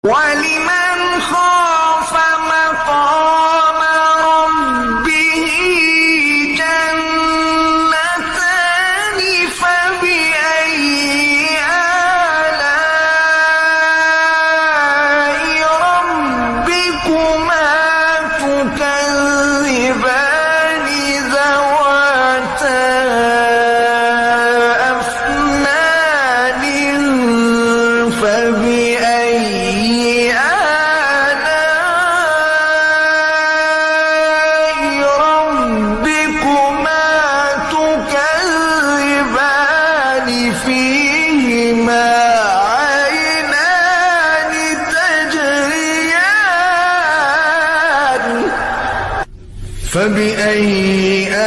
وَلِمَنْ خَافَ مَقَامَ رَبِّهِ جَنَّتَانِ فَبِأَيِّ آلَاءِ رَبِّكُمَا تُكَذِّبَانِ ذَوَاتَا أَفْنَانٍ فَبِأَيِّ آلَاءِ رَبِّكُمَا تُكَذِّبَانِ فِيهِمَا عَيْنَانِ تَجْرِيَانِ فَبِأَيِّ